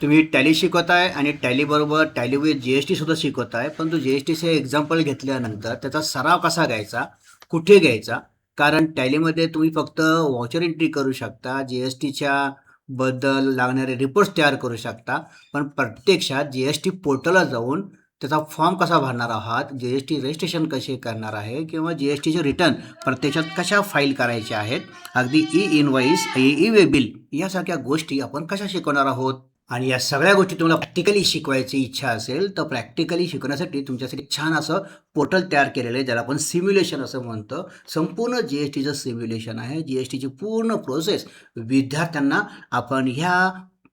तुम्ही टॅली शिकवताय आणि टॅलीबरोबर tally with G S टीसुद्धा शिकवताय, परंतु जी एस टीचे एक्झाम्पल घेतल्यानंतर त्याचा सराव कसा घ्यायचा, कुठे घ्यायचा? कारण टॅलीमध्ये तुम्ही फक्त व्हाउचर एंट्री करू शकता, जी एस टीच्या बद्दल लागणारे रिपोर्ट्स तयार करू शकता, पण प्रत्यक्षात जी एस टी पोर्टलला जाऊन त्याचा फॉर्म कसा भरणार आहात, जी एस टी रजिस्ट्रेशन कसे करणार आहे किंवा जी एस टीचे रिटर्न प्रत्यक्षात कशा फाईल करायचे आहेत, अगदी E invoice, E way bill यासारख्या गोष्टी आपण कशा शिकवणार आहोत. आणि या सगळ्या गोष्टी तुम्हाला प्रॅक्टिकली शिकवायची इच्छा असेल तर प्रॅक्टिकली शिकवण्यासाठी तुमच्यासाठी छान असं पोर्टल तयार केलेलं आहे, ज्याला आपण सिम्युलेशन असं म्हणतो. संपूर्ण जी एस टीचं सिम्युलेशन आहे. जी एस टीची पूर्ण प्रोसेस विद्यार्थ्यांना आपण ह्या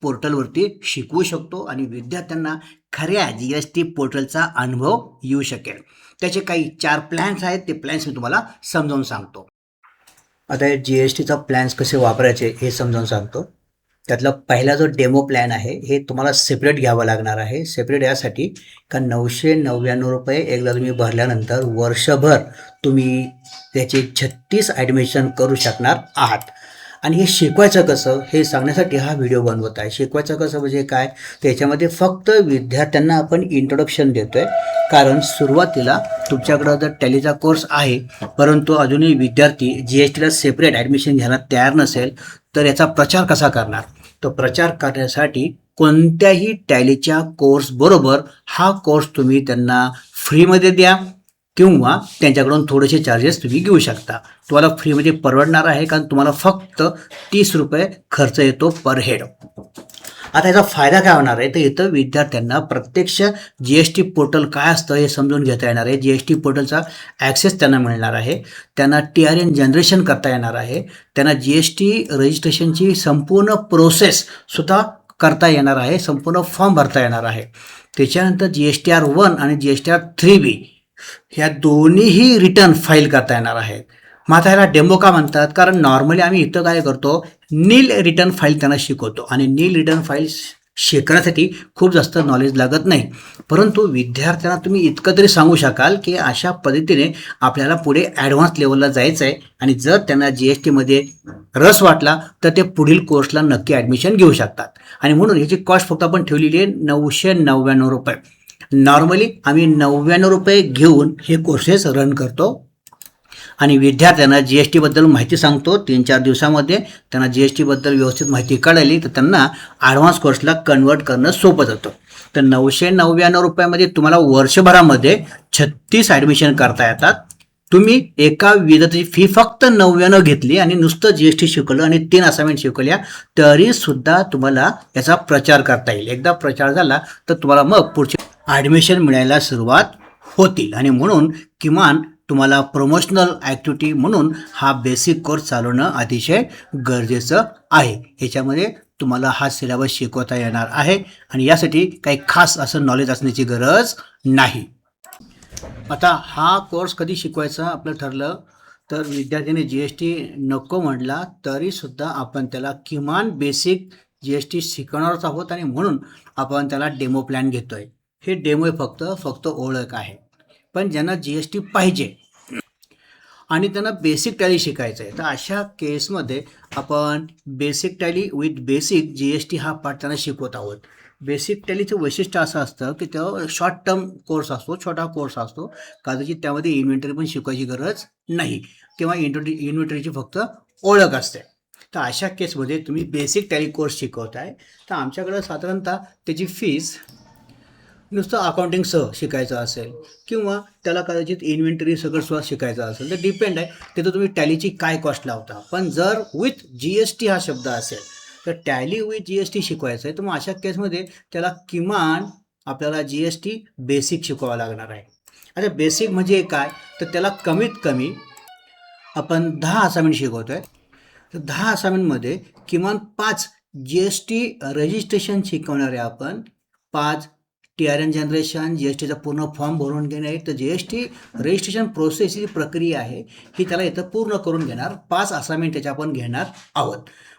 पोर्टलवरती शिकवू शकतो आणि विद्यार्थ्यांना खऱ्या जी एस टी पोर्टलचा अनुभव येऊ शकेल. त्याचे काही 4 प्लॅन्स आहेत. ते प्लॅन्स मी तुम्हाला समजावून सांगतो. आता हे जी एस टीचा प्लॅन्स कसे वापरायचे हे समजावून सांगतो. त्यातला पहिला जो डेमो प्लॅन आहे हे तुम्हाला सेपरेट घ्यावा लागणार आहे. सेपरेट यासाठी का ₹999 एकदा तुम्ही भरल्यानंतर वर्षभर तुम्ही त्याचे 36 ॲडमिशन करू शकणार आहात. आणि हे शिकवायचं कसं हे सांगण्यासाठी हा व्हिडिओ बनवत आहे. शिकवायचं कसं म्हणजे काय, त्याच्यामध्ये फक्त विद्यार्थ्यांना आपण इंट्रोडक्शन देतो आहे. कारण सुरुवातीला तुमच्याकडं जर टॅलीचा कोर्स आहे, परंतु अजूनही विद्यार्थी जी एस टीला सेपरेट ॲडमिशन घ्यायला तयार नसेल, तर याचा प्रचार कसा करणार? तो प्रचार करण्यासाठी कोणत्याही टॅलीच्या कोर्सबरोबर हा कोर्स तुम्ही त्यांना फ्रीमध्ये द्या किंवा त्यांच्याकडून थोडेसे चार्जेस तुम्ही घेऊ शकता. तुम्हाला फ्रीमध्ये परवडणार आहे, कारण तुम्हाला फक्त ₹30 खर्च येतो पर हेड. आता याचा फायदा काय होणार आहे, तर इथं विद्यार्थ्यांना प्रत्यक्ष जी एस टी पोर्टल काय असतं हे समजून घेता येणार आहे. जी एस टी पोर्टलचा ॲक्सेस त्यांना मिळणार आहे. त्यांना टी आर एन जनरेशन करता येणार आहे. त्यांना जी एस टी रजिस्ट्रेशनची संपूर्ण प्रोसेससुद्धा करता येणार आहे. संपूर्ण फॉर्म भरता येणार आहे. त्याच्यानंतर जी एस टी आर 1 आणि जी एस टी आर 3B ह्या दोन्हीही रिटर्न फाईल करता येणार आहेत. मग आता ह्याला डेमो का म्हणतात, कारण नॉर्मली आम्ही इथं काय करतो, नील रिटर्न फाईल त्यांना शिकवतो आणि नील रिटर्न फाईल शिकण्यासाठी खूप जास्त नॉलेज लागत नाही. परंतु विद्यार्थ्यांना तुम्ही इतकं तरी सांगू शकाल की अशा पद्धतीने आपल्याला पुढे ॲडव्हान्स लेवलला जायचं आहे आणि जर त्यांना जी एस टीमध्ये रस वाटला तर ते पुढील कोर्सला नक्की ॲडमिशन घेऊ शकतात. आणि म्हणून ह्याची कॉस्ट फक्त आपण ठेवलेली आहे ₹999. नॉर्मली आम्ही ₹99 घेऊन हे कोर्सेस रन करतो आणि विद्यार्थ्यांना जी एस टीबद्दल माहिती सांगतो. 3-4 दिवसामध्ये त्यांना जी एस टीबद्दल व्यवस्थित माहिती कळली तर त्यांना ॲडव्हान्स कोर्सला कन्वर्ट करणं सोपं जातं. तर ₹999 तुम्हाला वर्षभरामध्ये 36 ॲडमिशन करता येतात. तुम्ही एका विद्यार्थ्याची फी फक्त 99 घेतली आणि नुसतं जी एस टी शिकवलं आणि 3 असाइनमेंट शिकवल्या तरीसुद्धा तुम्हाला याचा प्रचार करता येईल. एकदा प्रचार झाला तर तुम्हाला मग पुढचे ॲडमिशन मिळायला सुरुवात होतील. आणि म्हणून किमान तुम्हाला प्रमोशनल ॲक्टिव्हिटी म्हणून हा बेसिक कोर्स चालवणं अतिशय गरजेचं आहे. ह्याच्यामध्ये तुम्हाला हा सिलेबस शिकवता येणार आहे आणि यासाठी काही खास असं नॉलेज असण्याची गरज नाही. आता हा कोर्स कधी शिकवायचा आपलं ठरलं तर विद्यार्थ्याने जी एस टी नको म्हटला तरीसुद्धा आपण त्याला किमान बेसिक जी एस टी शिकवणारच आहोत आणि म्हणून आपण त्याला डेमो प्लॅन घेतो आहे. हे डेमो फक्त ओळख आहे. पण ज्यांना जी एस टी पाहिजे आणि त्यांना बेसिक टॅली शिकायचं आहे तर अशा केसमध्ये आपण basic Tally with basic G S T हा पाठ त्यांना शिकवत आहोत. बेसिक टॅलीचं वैशिष्ट्य असं असतं की तो शॉर्ट टर्म कोर्स असतो, छोटा कोर्स असतो. कदाचित त्यामध्ये इन्व्हेंटरी पण शिकवायची गरज नाही किंवा इन्व्हेंटरीची फक्त ओळख असते. तर अशा केसमध्ये तुम्ही बेसिक टॅली कोर्स शिकवताय तर आमच्याकडं साधारणतः त्याची फीस नुसतं अकाउंटिंगसह शिकायचं असेल किंवा त्याला कदाचित इन्व्हेंटरी सगळं सुद्धा शिकायचं असेल तर डिपेंड आहे तिथं तुम्ही टॅलीची काय कॉस्ट लावता. पण जर विथ जी एस टी हा शब्द असेल तर Tally with G S T शिकवायचं आहे तर मग अशा केसमध्ये त्याला किमान आपल्याला जी एस टी बेसिक शिकवावं लागणार आहे. आता बेसिक म्हणजे काय, तर त्याला कमीत कमी आपण 10 असाइनमेंट शिकवतो आहे. तर 10 असाइनमेंटमध्ये किमान 5 जी एस टी रजिस्ट्रेशन शिकवणारे आपण, 5 T R N generation, G S टीचा पूर्ण फॉर्म भरून घेणे. तर G S T registration process ही प्रक्रिया आहे ही त्याला इथं पूर्ण करून घेणार. 5 असाइनमेंट त्याच्या आपण घेणार आहोत.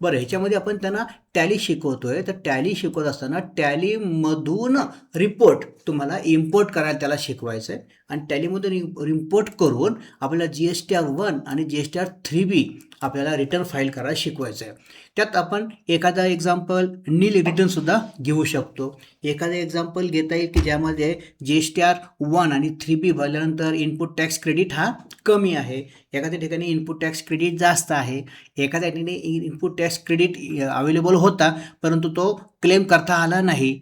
बरं, ह्याच्यामध्ये आपण त्यांना टॅली शिकवतोय तर टॅली शिकवत असताना टॅलीमधून रिपोर्ट तुम्हाला इम्पोर्ट करायला त्याला शिकवायचं आहे आणि टॅलीमधून इम्पोर्ट करून आपल्याला जी एस टी आर 1 आणि जी एस टी आर 3B आपल्याला रिटर्न फाईल करायला शिकवायचं आहे. त्यात आपण एखादा एक्झाम्पल नील रिटर्नसुद्धा घेऊ शकतो. एखादं एक्झाम्पल घेता येईल की ज्यामध्ये GSTR 1 आणि 3B भरल्यानंतर इनपुट टॅक्स क्रेडिट हा कमी आहे, एखाद्या ठिकाणी इनपुट टॅक्स क्रेडिट जास्त आहे, एखाद्या ठिकाणी इनपुट टॅक्स क्रेडिट अवेलेबल होता परंतु तो क्लेम करता आला नाही.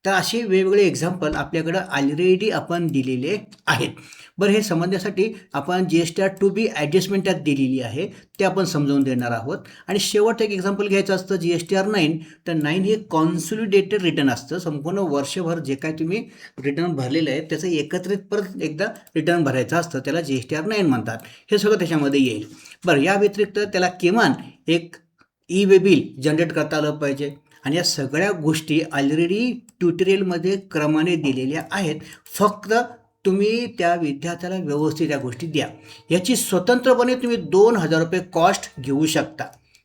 तर असे वेगवेगळे एक्झाम्पल आपल्याकडं ऑलरेडी आपण दिलेले आहेत. बरं, हे समजण्यासाठी आपण GSTR 2B ॲडजस्टमेंट त्यात दिलेली आहे, ते आपण समजावून देणार आहोत. आणि शेवट एक एक्झाम्पल घ्यायचं असतं GSTR 9. तर 9 हे कॉन्सॉलिडेटेड रिटर्न असतं. संपूर्ण वर्षभर जे काय तुम्ही रिटर्न भरलेलं आहे त्याचं एकत्रित परत एकदा रिटर्न भरायचं असतं, त्याला GSTR 9 म्हणतात. हे सगळं त्याच्यामध्ये येईल. बरं, या व्यतिरिक्त त्याला किमान एक ई-वे बिल जनरेट करता आलं पाहिजे. आणि या सगळ्या गोष्टी ऑलरेडी ट्युटोरियलमध्ये क्रमाने दिलेल्या आहेत. फक्त तुम्ही त्या विद्यार्थ्याला व्यवस्थित या गोष्टी द्या. याची स्वतंत्रपणे तुम्ही ₹2000 कॉस्ट घेऊ शकता.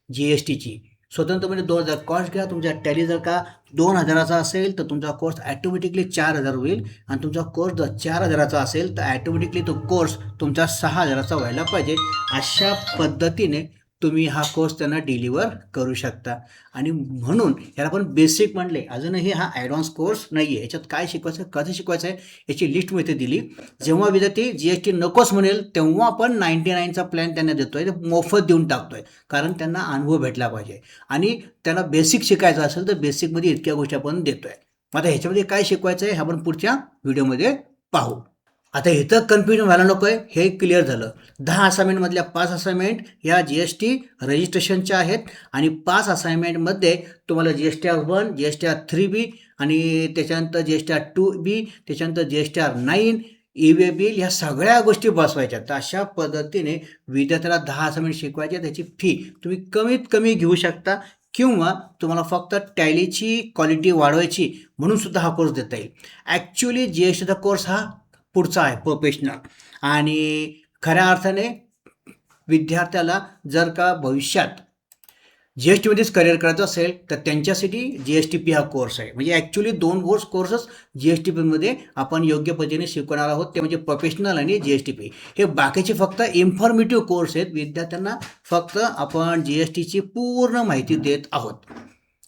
GSTची स्वतंत्रपणे 2000 कॉस्ट घ्या. तुमचा टॅली जर का 2000चा असेल तर तुमचा कोर्स ॲटोमॅटिकली 4000 होईल. आणि तुमचा कोर्स जर 4000चा असेल तर ॲटोमॅटिकली तो कोर्स तुमचा 6000चा व्हायला पाहिजे. अशा पद्धतीने तुम्ही हा कोर्स त्यांना डिलिव्हर करू शकता. आणि म्हणून याला आपण बेसिक म्हणले. अजूनही हा ॲडव्हान्स कोर्स नाही आहे. याच्यात काय शिकवायचं, कसं शिकवायचं आहे याची लिस्ट मी इथे दिली. जेव्हा विद्यार्थी GST नकोच म्हणेल तेव्हा आपण 99चा प्लॅन त्यांना देतो आहे, मोफत देऊन टाकतो आहे, कारण त्यांना अनुभव भेटला पाहिजे. आणि त्यांना बेसिक शिकायचं असेल तर बेसिकमध्ये इतक्या गोष्टी आपण देतो आहे. आता ह्याच्यामध्ये काय शिकवायचं आहे हे आपण पुढच्या व्हिडिओमध्ये पाहू. आता इथं कन्फ्युजन व्हायला नको आहे, हे क्लिअर झालं. 10 असाइनमेंटमधल्या 5 असाइनमेंट ह्या GST रजिस्ट्रेशनच्या आहेत. आणि 5 असाइनमेंटमध्ये तुम्हाला GSTR 1, GSTR 3B आणि त्याच्यानंतर GSTR 2B, त्याच्यानंतर GSTR 9, ई-वे बिल ह्या सगळ्या गोष्टी बसवायच्या. तर अशा पद्धतीने विद्यार्थ्याला 10 असाइनमेंट शिकवायचे. त्याची फी तुम्ही कमीत कमी घेऊ शकता, किंवा तुम्हाला फक्त टॅलीची क्वालिटी वाढवायची म्हणून सुद्धा हा कोर्स देता येईल. ॲक्च्युली GSTचा कोर्स हा पुढचा आहे, प्रोफेशनल. आणि खऱ्या अर्थाने विद्यार्थ्याला जर का भविष्यात GSTमध्येच करिअर करायचं असेल तर त्यांच्यासाठी GSTP हा कोर्स आहे. म्हणजे ॲक्च्युली 2 कोर्सेस GSTPमध्ये आपण योग्य पद्धतीने शिकवणार आहोत, ते म्हणजे प्रोफेशनल आणि GSTP. हे बाकीचे फक्त इन्फॉर्मेटिव्ह कोर्स आहेत. विद्यार्थ्यांना फक्त आपण GSTची पूर्ण माहिती देत आहोत.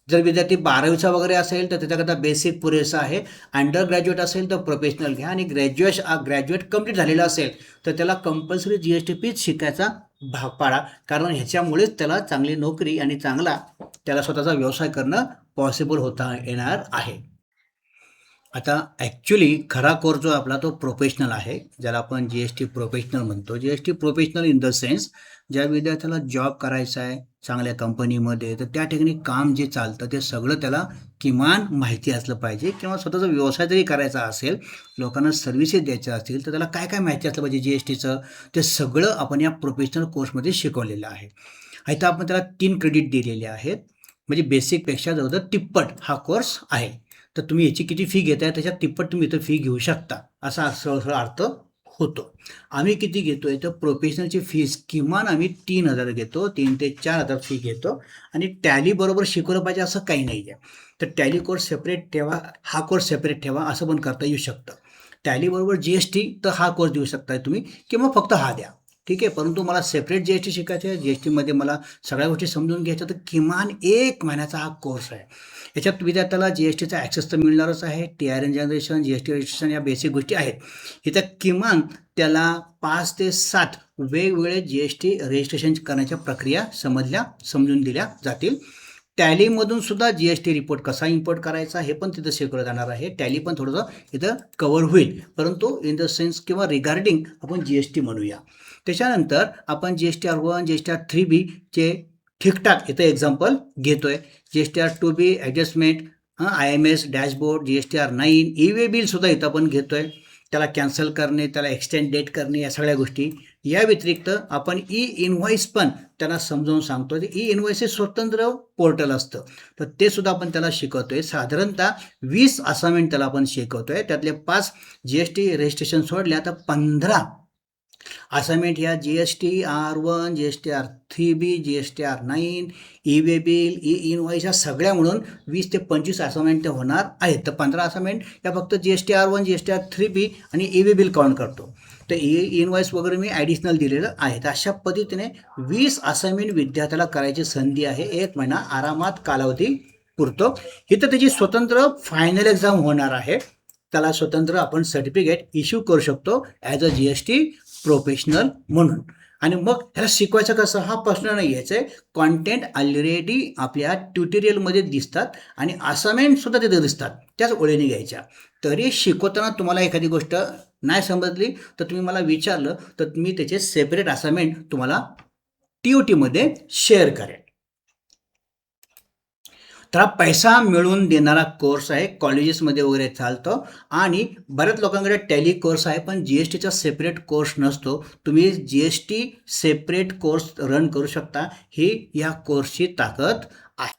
जर विद्यार्थी 12वीचा वगैरे असेल तर त्याच्याकरता बेसिक पुरेसा आहे. अंडर ग्रॅज्युएट असेल तर प्रोफेशनल घ्या. आणि ग्रॅज्युएट कंप्लीट झालेला असेल तर त्याला कंपल्सरी GSTPच शिकायचा भाग पाडा, कारण ह्याच्यामुळेच त्याला चांगली नोकरी आणि चांगला त्याला स्वतःचा व्यवसाय करणं पॉसिबल होता येणार आहे. आता ॲक्च्युली खरा कोर्स जो आपला तो प्रोफेशनल आहे, ज्याला आपण GST प्रोफेशनल म्हणतो. GST professional in the sense ज्या विद्यार्थ्याला जॉब करायचा आहे चांगल्या कंपनीमध्ये, तर त्या ठिकाणी काम जे चालतं ते सगळं त्याला किमान माहिती असलं पाहिजे. किंवा स्वतःचा व्यवसाय जरी करायचा असेल, लोकांना सर्व्हिसेस द्यायच्या असतील तर त्याला काय काय माहिती असलं पाहिजे GSTचं, ते सगळं आपण या प्रोफेशनल कोर्समध्ये शिकवलेलं आहे. इथं आपण त्याला 3 क्रेडिट दिलेले आहेत. म्हणजे बेसिकपेक्षा जवळजवळ तिप्पट हा कोर्स आहे. तर तुम्ही याची किती फी घेताय त्याच्यात तिप्पट तुम्ही इथं फी घेऊ शकता, असा सरळ अर्थ होतो. आम्ही किती घेतोय तर प्रोफेशनलची फीस किमान आम्ही 3000 घेतो, 3 ते 4000 फी घेतो. आणि टॅली बरोबर शिकवलं पाहिजे असं काही नाही आहे. तर टॅली कोर्स सेपरेट ठेवा, हा कोर्स सेपरेट ठेवा, असं पण करता येऊ शकतं. टॅली बरोबर GST तर हा कोर्स देऊ शकताय तुम्ही, किंवा फक्त हा द्या, ठीक आहे. परंतु मला सेपरेट GST शिकायचं आहे, GSTमध्ये मला सगळ्या गोष्टी समजून घ्यायच्या, तर किमान 1 महिन्याचा हा कोर्स आहे. याच्यात विद्यार्थ्याला GSTचा ॲक्सेस तर मिळणारच आहे. TRN जनरेशन, GST रजिस्ट्रेशन या बेसिक गोष्टी आहेत. इथं किमान त्याला 5 ते 7 वेगवेगळे GST रजिस्ट्रेशन करण्याच्या प्रक्रिया समजून दिल्या जातील. टॅलीमधून सुद्धा GST रिपोर्ट कसा इम्पोर्ट करायचा हे पण तिथं शिकवलं जाणार आहे. टॅली पण थोडंसं इथं कव्हर होईल, परंतु इन द सेन्स किंवा रिगार्डिंग आपण GST म्हणूया. त्याच्यानंतर आपण GSTR 1, GSTR 3B चे ठीकठाक इथं एक्झाम्पल घेतोय. GSTR 2B adjustment, IMS dashboard, GSTR 9, e-way bill सुद्धा इथं आपण घेतोय. त्याला कॅन्सल करणे, त्याला एक्सटेंड डेट करणे, या सगळ्या गोष्टी. या व्यतिरिक्त आपण ई-इनव्हॉइस पण त्यांना समजावून सांगतो. ई-इनव्हॉइस हे स्वतंत्र पोर्टल असतं, तर ते सुद्धा आपण त्याला शिकवतोय. साधारणतः 20 असाइनमेंट त्याला आपण शिकवतोय. त्यातले 5 GST रजिस्ट्रेशन सोडल्या तर 15 असाइनमेंट ह्या GST-R1, GST-R3B, GST-R9, e-way bill, E-invoice ह्या सगळ्या म्हणून 20 ते 25 असाइनमेंट होणार आहेत. तर 15 असाइनमेंट या फक्त GST-R1, GST-R3B आणि ई-वे बिल काउंट करतो. तर इनवॉइस वगैरे मी ॲडिशनल दिलेलं आहे. तर अशा पद्धतीने 20 असाइनमेंट विद्यार्थ्याला करायची संधी आहे. 1 महिना आरामात कालावधी पुरतो. इथं त्याची स्वतंत्र फायनल एक्झाम होणार आहे. त्याला स्वतंत्र आपण सर्टिफिकेट इश्यू करू शकतो ॲज अ GST प्रोफेशनल म्हणून. आणि मग ह्याला शिकवायचं कसं हा प्रश्न नाही. याचे कॉन्टेंट ऑलरेडी आपल्या ट्युटोरियलमध्ये दिसतात आणि असाइनमेंट सुद्धा तिथे दिसतात, त्याच ओळीने घ्यायच्या. तरी शिकवताना तुम्हाला एखादी गोष्ट नाही समजली तर तुम्ही मला विचारलं तर मी त्याचे सेपरेट असाइनमेंट तुम्हाला TOT मध्ये शेअर करेन. तर हा पैसा मिळवून देणारा कोर्स आहे, कॉलेजेसमध्ये वगैरे चालतो. आणि बऱ्याच लोकांकडे टॅली कोर्स आहे पण GSTचा सेपरेट कोर्स नसतो. तुम्ही GST सेपरेट कोर्स रन करू शकता. ही या कोर्सची ताकद आहे.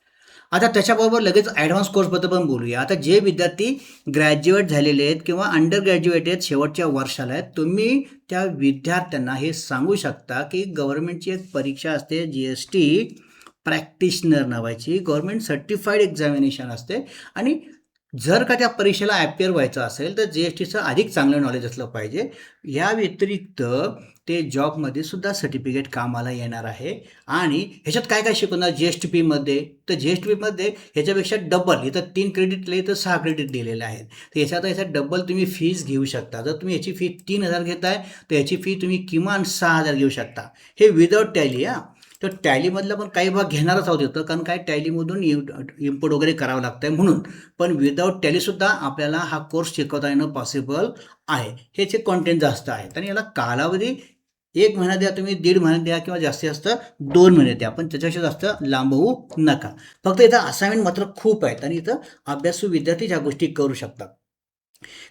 आता त्याच्याबरोबर लगेच ॲडव्हान्स कोर्सबद्दल पण बोलूया. आता जे विद्यार्थी ग्रॅज्युएट झालेले आहेत किंवा अंडर ग्रॅज्युएट आहेत, शेवटच्या वर्षाला आहेत, तुम्ही त्या विद्यार्थ्यांना हे सांगू शकता की गव्हर्नमेंटची एक परीक्षा असते GST प्रॅक्टिशनर नावाची, गव्हर्नमेंट सर्टिफाईड एक्झामिनेशन असते. आणि जर का त्या परीक्षेला ॲपियर व्हायचं असेल तर GSTचं अधिक चांगलं नॉलेज असलं पाहिजे. या व्यतिरिक्त ते जॉबमध्ये सुद्धा सर्टिफिकेट कामाला येणार आहे. आणि ह्याच्यात काय काय शिकवणार GSTPमध्ये, तर GSTPमध्ये ह्याच्यापेक्षा डबल, इथं 3 क्रेडिट दिले तर 6 क्रेडिट दिलेले आहेत. तर ह्याच्यात डबल तुम्ही फीज घेऊ शकता. जर तुम्ही याची फी 3,000 घेताय तर याची फी तुम्ही किमान 6,000 घेऊ शकता. हे विदाउट टॅली. तर टॅलीमधला पण काही भाग घेणारच आहोत होतं, कारण काय टॅलीमधून इम्पोर्ट वगैरे करावं लागतं आहे म्हणून. पण विदाउट टॅलीसुद्धा आपल्याला हा कोर्स शिकवता येणं पॉसिबल आहे. ह्याचे कॉन्टेंट जास्त आहेत आणि याला कालावधी 1 महिना द्या, तुम्ही 1.5 महिना द्या किंवा जास्तीत जास्त 2 महिने द्या, पण त्याच्यापेक्षा जास्त लांबवू नका. फक्त इथं असाइनमेंट मात्र खूप आहेत आणि इथं अभ्यासू विद्यार्थी ज्या गोष्टी करू शकतात.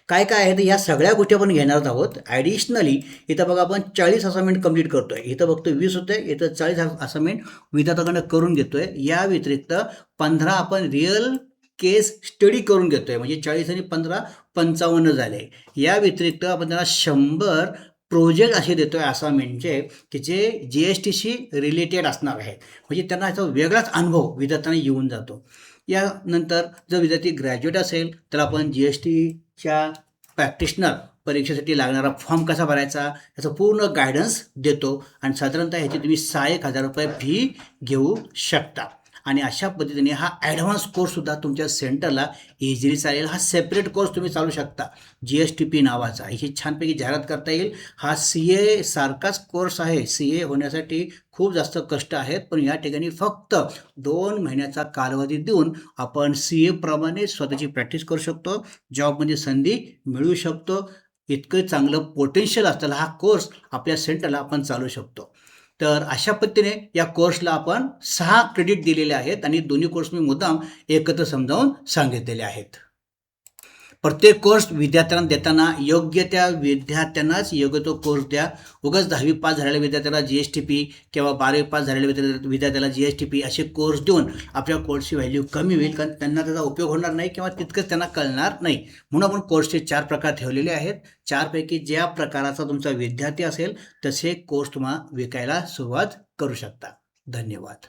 काय काय आहे तर या सगळ्या गोष्टी आपण घेणार आहोत. ॲडिशनली इथं बघा आपण 40 असाइनमेंट कंप्लीट करतोय. इथं फक्त 20 होते, इथं 40 असाइनमेंट विद्यार्थ्याकडनं करून घेतोय. या व्यतिरिक्त 15 आपण रिअल केस स्टडी करून घेतोय, म्हणजे 40 आणि 15 55 झाले. या व्यतिरिक्त आपण त्यांना 100 प्रोजेक्ट असे देतोय असाइनमेंटचे की जे GSTशी रिलेटेड असणार आहे, म्हणजे त्यांना याचा वेगळाच अनुभव विद्यार्थ्यांना येऊन जातो. यानंतर जर विद्यार्थी ग्रॅज्युएट असेल तर आपण GSTच्या प्रॅक्टिशनर परीक्षेसाठी लागणारा फॉर्म कसा भरायचा याचं पूर्ण गायडन्स देतो. आणि साधारणतः ह्याची तुम्ही 6,000 रुपये फी घेऊ शकता. आणि अशा पद्धतीने हा ॲडव्हान्स कोर्ससुद्धा तुमच्या सेंटरला इझिली चालेल. हा सेपरेट कोर्स तुम्ही चालू शकता GSTP नावाचा. ह्याची छानपैकी जाहिरात करता येईल. हा CA सारखाच कोर्स आहे. CA होण्यासाठी खूप जास्त कष्ट आहेत, पण या ठिकाणी फक्त 2 महिन्याचा कालावधी देऊन आपण CA प्रमाणे स्वतःची प्रॅक्टिस करू शकतो, जॉबमध्ये संधी मिळवू शकतो. इतकं चांगलं पोटेन्शियल असलेला हा कोर्स आपल्या सेंटरला आपण चालू शकतो. तर अशा पद्धतीने या कोर्सला आपण 6 क्रेडिट दिलेले आहेत आणि दोन्ही कोर्स मी मुद्दाम एकत्र समजावून सांगितलेले आहेत. प्रत्येक कोर्स विद्यार्थ्यांना देताना योग्य त्या विद्यार्थ्यांनाच योग्य तो कोर्स द्या. उगाच 10वी पास झालेल्या विद्यार्थ्याला GSTP किंवा 12वी पास झालेल्या विद्यार्थ्याला GSTP असे कोर्स देऊन आपल्या कोर्सची व्हॅल्यू कमी होईल, कारण त्यांना त्याचा उपयोग होणार नाही किंवा तितकंच त्यांना कळणार नाही. म्हणून आपण कोर्सचे 4 प्रकार ठेवलेले आहेत. 4 पैकी ज्या प्रकाराचा तुमचा विद्यार्थी असेल तसे कोर्स तुम्हाला विकायला सुरुवात करू शकता. धन्यवाद.